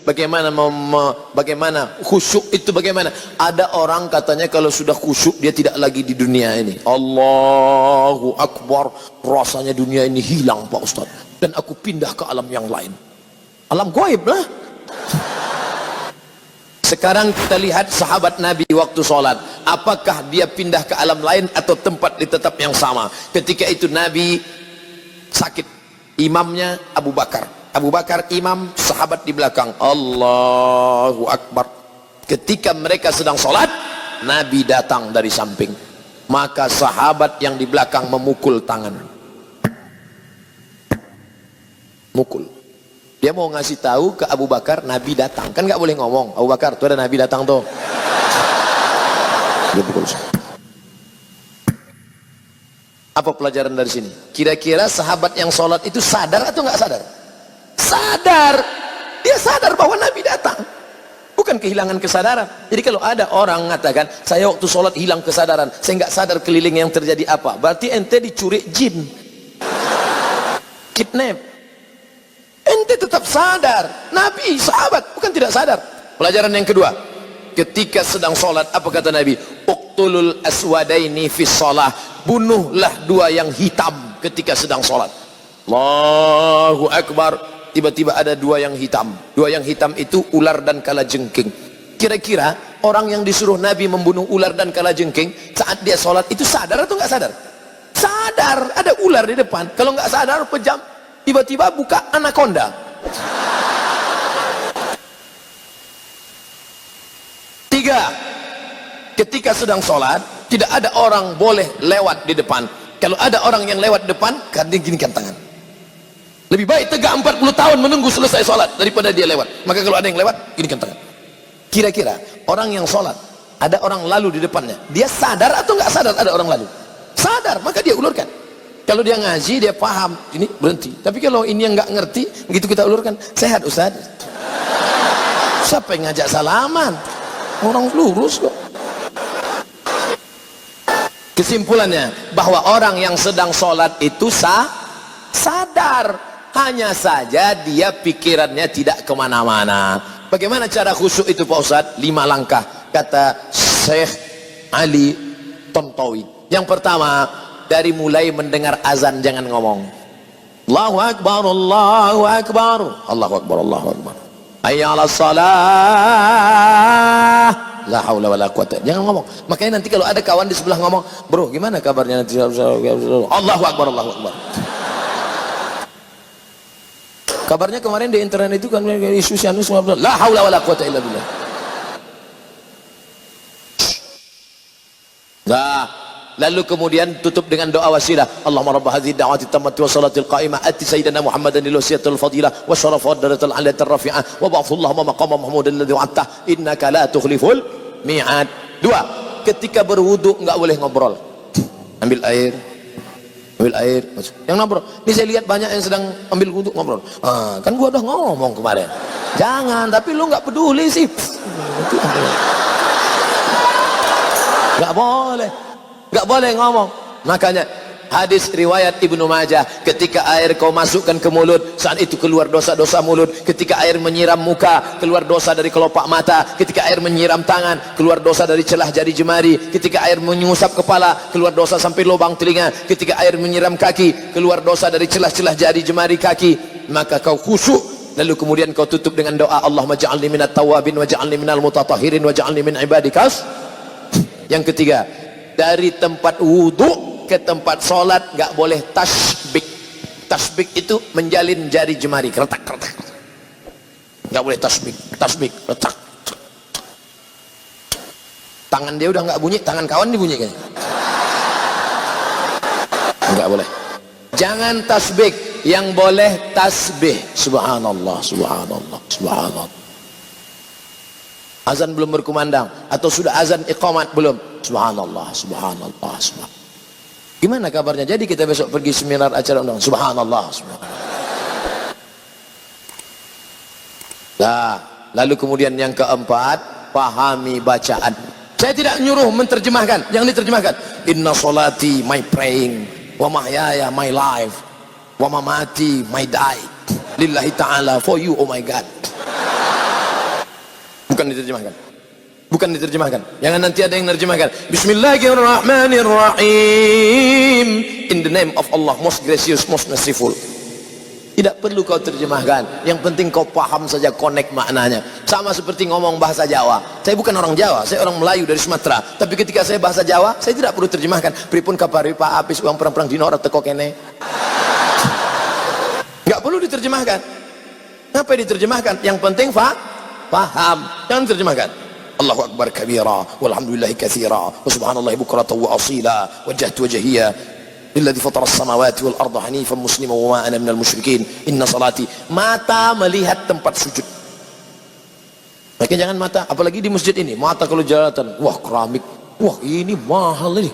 Bagaimana bagaimana khusyuk itu bagaimana? Ada orang katanya kalau sudah khusyuk dia tidak lagi di dunia ini. Allahu Akbar, rasanya dunia ini hilang Pak Ustaz, dan aku pindah ke alam yang lain. Alam gaib lah. Sekarang kita lihat sahabat Nabi waktu sholat, apakah dia pindah ke alam lain atau tempat di tetap yang sama? Ketika itu Nabi sakit, imamnya Abu Bakar. Abu Bakar imam, sahabat di belakang. Allahu Akbar. Ketika mereka sedang sholat, Nabi datang dari samping. Maka sahabat yang di belakang memukul tangan. Mukul. Dia mau ngasih tahu ke Abu Bakar, Nabi datang. Kan nggak boleh ngomong, Abu Bakar, tuh ada Nabi datang tuh. Dia pukul. Apa pelajaran dari sini? Kira-kira sahabat yang sholat itu sadar atau nggak sadar? Sadar. Dia sadar bahwa Nabi datang, bukan kehilangan kesadaran. Jadi kalau ada orang mengatakan saya waktu sholat hilang kesadaran, saya nggak sadar keliling yang terjadi apa, berarti ente dicuri jin, kidnap. Ente tetap sadar. Nabi sahabat bukan tidak sadar. Pelajaran yang kedua, ketika sedang sholat apa kata Nabi? Uqtulul aswadaini fis shalah, bunuhlah dua yang hitam ketika sedang sholat. Allahu Akbar. Tiba-tiba ada dua yang hitam. Dua yang hitam itu ular dan kalajengking. Kira-kira orang yang disuruh Nabi membunuh ular dan kalajengking saat dia sholat itu sadar atau nggak sadar? Sadar, ada ular di depan. Kalau nggak sadar pejam, tiba-tiba buka anaconda. Tiga, ketika sedang sholat tidak ada orang boleh lewat di depan. Kalau ada orang yang lewat depan, dia ginikan tangan. Lebih baik tegak 40 tahun menunggu selesai sholat daripada dia lewat. Maka kalau ada yang lewat, ginikan tangan. Kira-kira orang yang sholat, ada orang lalu di depannya, dia sadar atau nggak sadar ada orang lalu? Sadar, maka dia ulurkan. Kalau dia ngaji, dia paham, ini berhenti. Tapi kalau ini yang nggak ngerti, begitu kita ulurkan, sehat Ustaz. Siapa yang ngajak salaman? Orang lurus kok. Kesimpulannya, bahwa orang yang sedang sholat itu sadar. Hanya saja dia pikirannya tidak kemana-mana. Bagaimana cara khusyuk itu Pak Ustaz? 5 langkah kata Syekh Ali Tontowi. Yang pertama, dari mulai mendengar azan jangan ngomong. Allahu Akbar, Allahu Akbar, Allahu Akbar, Allahu Akbar, hayya 'alas shalah, la haula wala quwata. Jangan ngomong. Makanya nanti kalau ada kawan di sebelah ngomong, bro gimana kabarnya nanti? Allahu Akbar, Allahu Akbar. Kabarnya kemarin di internet itu kan isu Sianus, la haula wala quwata illa billah. Nah, lalu kemudian tutup dengan doa wasilah. Allahumma rabb hadhihi da'wati tammati wa salatil qa'imah ati sayyidina Muhammadan lil wasiyatil fadilah wa syarafa darajatil 'aliyatir rafi'ah wa ba'athu Allahumma maqama mahmudan alladhi wa'adta innaka la tukhliful mi'ad. 2, ketika berwudu enggak boleh ngobrol. Ambil air, masuk. Yang ngobrol, ini saya lihat banyak yang sedang ambil wudu ngobrol. Kan gua udah ngomong kemarin. Jangan, tapi lu nggak peduli sih. Nggak boleh ngomong. Makanya hadis riwayat Ibnu Majah, ketika air kau masukkan ke mulut, saat itu keluar dosa-dosa mulut. Ketika air menyiram muka, keluar dosa dari kelopak mata. Ketika air menyiram tangan, keluar dosa dari celah jari jemari. Ketika air mengusap kepala, keluar dosa sampai lubang telinga. Ketika air menyiram kaki, keluar dosa dari celah-celah jari jemari kaki. Maka kau khusyuk, lalu kemudian kau tutup dengan doa, Allahumma ja'alni minat tawabin wa ja'alni minal mutatahhirin wa ja'alni min ibadikas. Yang ketiga, dari tempat wudu ke tempat sholat nggak boleh tasbik. Tasbik itu menjalin jari jemari, retak. Nggak boleh tasbik, retak. Tangan dia udah nggak bunyi, tangan kawan dibunyi kayaknya. Nggak boleh. Jangan tasbik, yang boleh tasbih. Subhanallah, subhanallah, subhanallah. Azan belum berkumandang atau sudah azan iqamat belum? Subhanallah, subhanallah, subhanallah. Gimana kabarnya? Jadi kita besok pergi seminar acara undang. Subhanallah, subhanallah. Nah, lalu kemudian yang keempat, pahami bacaan. Saya tidak nyuruh menterjemahkan, yang diterjemahkan. Inna solati my praying, wa mahyaya my life, wa mamati my die. Lillahi ta'ala, for you oh my God. Bukan diterjemahkan. Bukan diterjemahkan. Jangan nanti ada yang menerjemahkan. Bismillahirrahmanirrahim. In the name of Allah, most gracious, most merciful. Tidak perlu kau terjemahkan. Yang penting kau paham saja, connect maknanya. Sama seperti ngomong bahasa Jawa. Saya bukan orang Jawa, saya orang Melayu dari Sumatera. Tapi ketika saya bahasa Jawa, saya tidak perlu terjemahkan. Pripun kapari Pak Apis uang perang-perang dino ora teko kene. Enggak perlu diterjemahkan. Ngapa diterjemahkan? Yang penting paham. Jangan terjemahkan. Allahu akbar kabira walhamdulillahi katsira wa subhanallahi bukratan wa asila wajjahtu wajhiya lilladzi fatara as-samawati wal arda hanifan musliman wa ma ana minal musyrikin inna salati. Mata melihat tempat sujud. Makanya jangan mata, apalagi di masjid ini, mata kalau jalatan, wah keramik, wah ini mahal ini,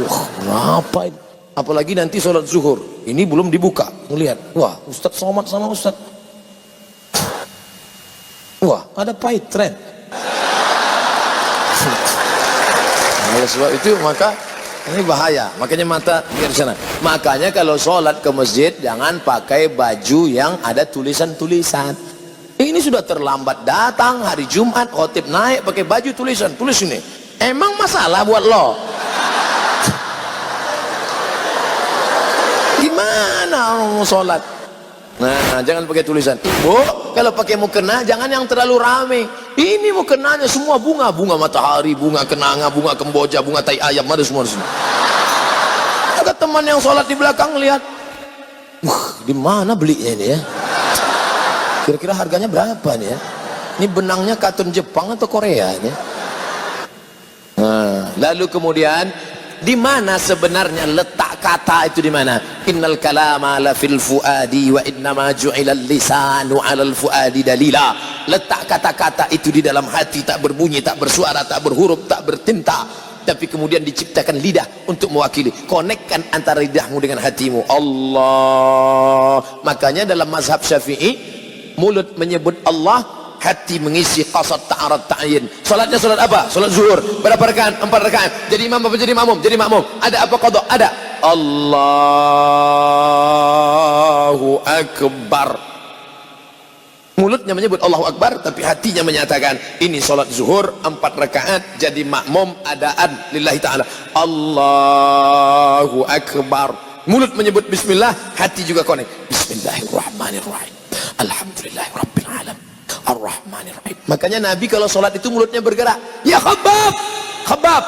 wah apa ini, apalagi nanti sholat zuhur, ini belum dibuka, melihat, wah Ustadz somat sama Ustadz, wah ada pahit tren. Oleh sebab itu maka ini bahaya, makanya mata biar sana. Makanya kalau sholat ke masjid jangan pakai baju yang ada tulisan-tulisan. Ini sudah terlambat datang hari Jumat, khotib naik pakai baju tulisan, tulis ini. Emang masalah buat lo? Gimana orang mau sholat? Nah, jangan pakai tulisan. Ibu, kalau pakai mukena jangan yang terlalu rame. Ini mukenanya semua bunga, bunga matahari, bunga kenanga, bunga kemboja, bunga tai ayam, ada semua di sini. Ada teman yang sholat di belakang lihat, di mana belinya ini ya? Kira-kira harganya berapa nih ya? Ini benangnya katun Jepang atau Korea ini? Nah, lalu kemudian di mana sebenarnya letak kata itu di mana? Innal kalama la fil fuadi wa innama ju'ilal lisanu 'alal fuadi dalila. Letak kata-kata itu di dalam hati, tak berbunyi, tak bersuara, tak berhuruf, tak bertinta, tapi kemudian diciptakan lidah untuk mewakili. Konekkan antara lidahmu dengan hatimu. Allah. Makanya dalam mazhab Syafi'i, mulut menyebut Allah, hati mengisi qasad ta'arad ta'yin. Salatnya salat apa? Salat zuhur. Berapa rakaat? 4 rakaat. Jadi imam apa jadi makmum? Jadi makmum. Ada apa qada? Ada. Allahu akbar. Mulutnya menyebut Allahu akbar, tapi hatinya menyatakan ini salat zuhur 4 rakaat, jadi makmum adaan lillahi ta'ala. Allahu akbar. Mulut menyebut bismillah, hati juga konek. Bismillahirrahmanirrahim. Alhamdulillahirabbil alamin. Ar-Rahmanir-Rahim. Makanya Nabi kalau sholat itu mulutnya bergerak. Ya Khabbab, Khabbab.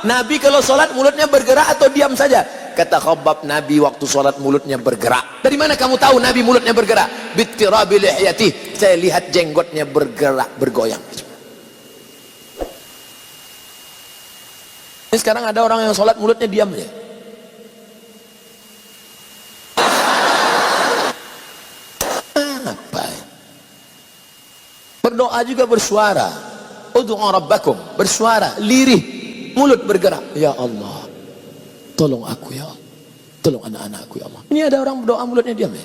Nabi kalau sholat mulutnya bergerak atau diam saja? Kata Khabbab, Nabi waktu sholat mulutnya bergerak. Dari mana kamu tahu Nabi mulutnya bergerak? Bittirabi lihyati. Saya lihat jenggotnya bergerak, bergoyang. Ini sekarang ada orang yang sholat mulutnya diam aja. Berdoa juga bersuara. Ud'u rabbakum, bersuara, lirih, mulut bergerak. Ya Allah, tolong aku ya Allah, tolong anak-anakku ya Allah. Ini ada orang berdoa mulutnya diam ya.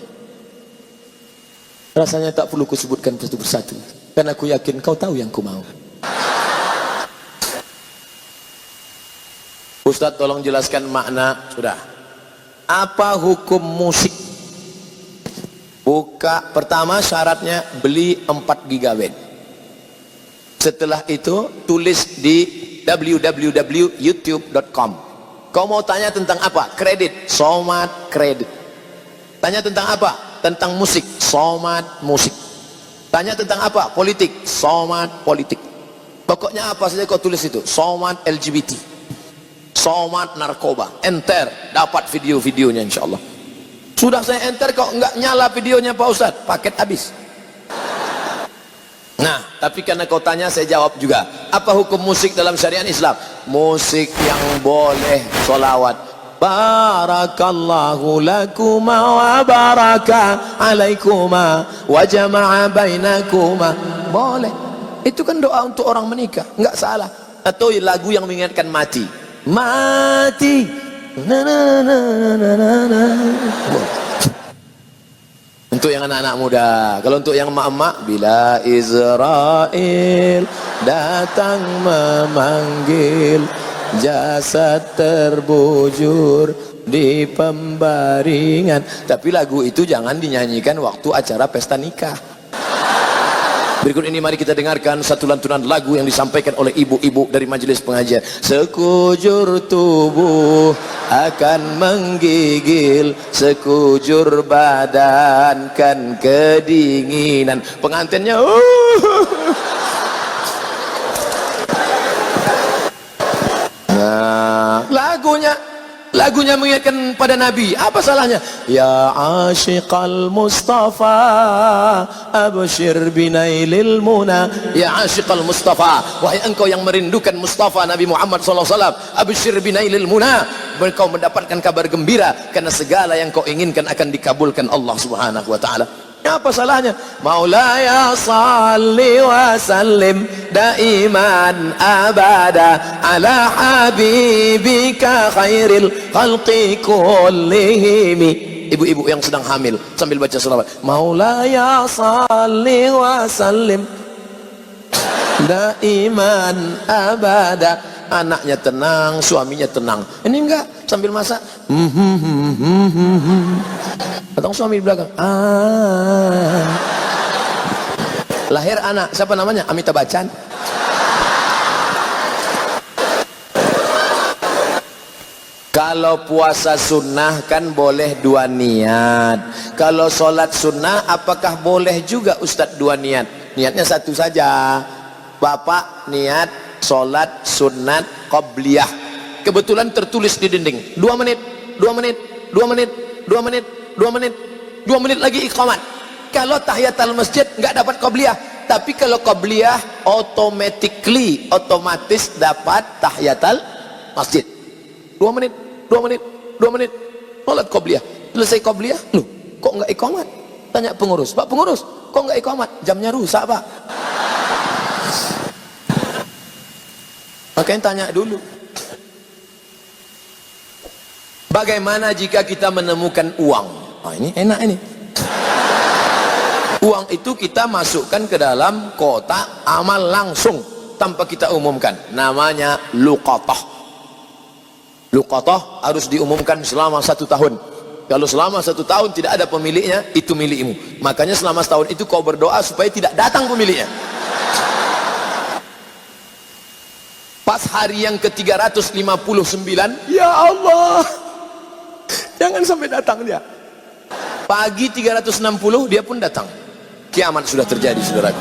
Rasanya tak perlu kusebutkan satu persatu, karena aku yakin kau tahu yang ku mau. Ustaz tolong jelaskan makna. Sudah. Apa hukum musik? Buka, pertama syaratnya beli 4 GB. Setelah itu tulis di www.youtube.com. Kau mau tanya tentang apa? Kredit, Somat kredit. Tanya tentang apa? Tentang musik, Somat musik. Tanya tentang apa? Politik, Somat politik. Pokoknya apa saja kau tulis itu. Somat LGBT, Somat narkoba. Enter, dapat video-videonya insyaallah. Sudah saya enter kok enggak nyala videonya Pak Ustadz, paket habis. Nah, tapi karena kau tanya saya jawab juga. Apa hukum musik dalam syariat Islam? Musik yang boleh solawat. Barakallahu lakuma wa baraka alaikuma wa jama'a bainakuma. Boleh. Itu kan doa untuk orang menikah, enggak salah. Atau lagu yang mengingatkan mati. Mati. Na, na, na, na, na, na. Untuk yang anak-anak muda. Kalau untuk yang emak-emak, bila Israel datang memanggil, jasad terbujur di pembaringan. Tapi lagu itu jangan dinyanyikan waktu acara pesta nikah. Berikut ini mari kita dengarkan satu lantunan lagu yang disampaikan oleh ibu-ibu dari majelis pengajian. Sekujur tubuh akan menggigil, sekujur badan kan kedinginan. Pengantinnya Nah, lagunya mengingatkan pada Nabi. Apa salahnya? Ya asyiqal Mustafa abshir binailil muna. Ya asyiqal Mustafa, wahai engkau yang merindukan Mustafa Nabi Muhammad SAW, abshir binailil muna, engkau mendapatkan kabar gembira karena segala yang kau inginkan akan dikabulkan Allah Subhanahu wa taala. Apa salahnya? Maulaya salli wa sallim daiman abada ala habibika khairil khalqi kullihim. Ibu-ibu yang sedang hamil sambil baca selawat. Maulaya salli wa sallim daiman abada. Anaknya tenang, suaminya tenang. Ini enggak, sambil masak. Atau suami di belakang. Lahir anak, siapa namanya? Amitabh Bachchan. Kalau puasa sunnah kan boleh dua niat. Kalau sholat sunnah apakah boleh juga Ustadz dua niat? Niatnya satu saja. Bapak niat sholat sunat qabliyah, kebetulan tertulis di dinding 2 menit, 2 menit, 2 menit, 2 menit, 2 menit, 2 menit lagi iqamat. Kalau tahiyatul masjid nggak dapat qabliyah, tapi kalau qabliyah otomatis dapat tahiyatul masjid. 2 menit, 2 menit, 2 menit, sholat qabliyah. Selesai qabliyah, loh kok nggak iqamat? Tanya pengurus, Pak pengurus, kok nggak iqamat? Jamnya rusak Pak. Makanya tanya dulu. Bagaimana jika kita menemukan uang? Oh, ini enak ini. Uang itu kita masukkan ke dalam kotak amal langsung tanpa kita umumkan. Namanya luqatah. Luqatah harus diumumkan selama 1 tahun. Kalau selama 1 tahun tidak ada pemiliknya, itu milikmu. Makanya selama setahun itu kau berdoa supaya tidak datang pemiliknya. Pas hari yang ke-359, ya Allah, jangan sampai datang dia. Pagi 360 dia pun datang. Kiamat sudah terjadi, saudaraku.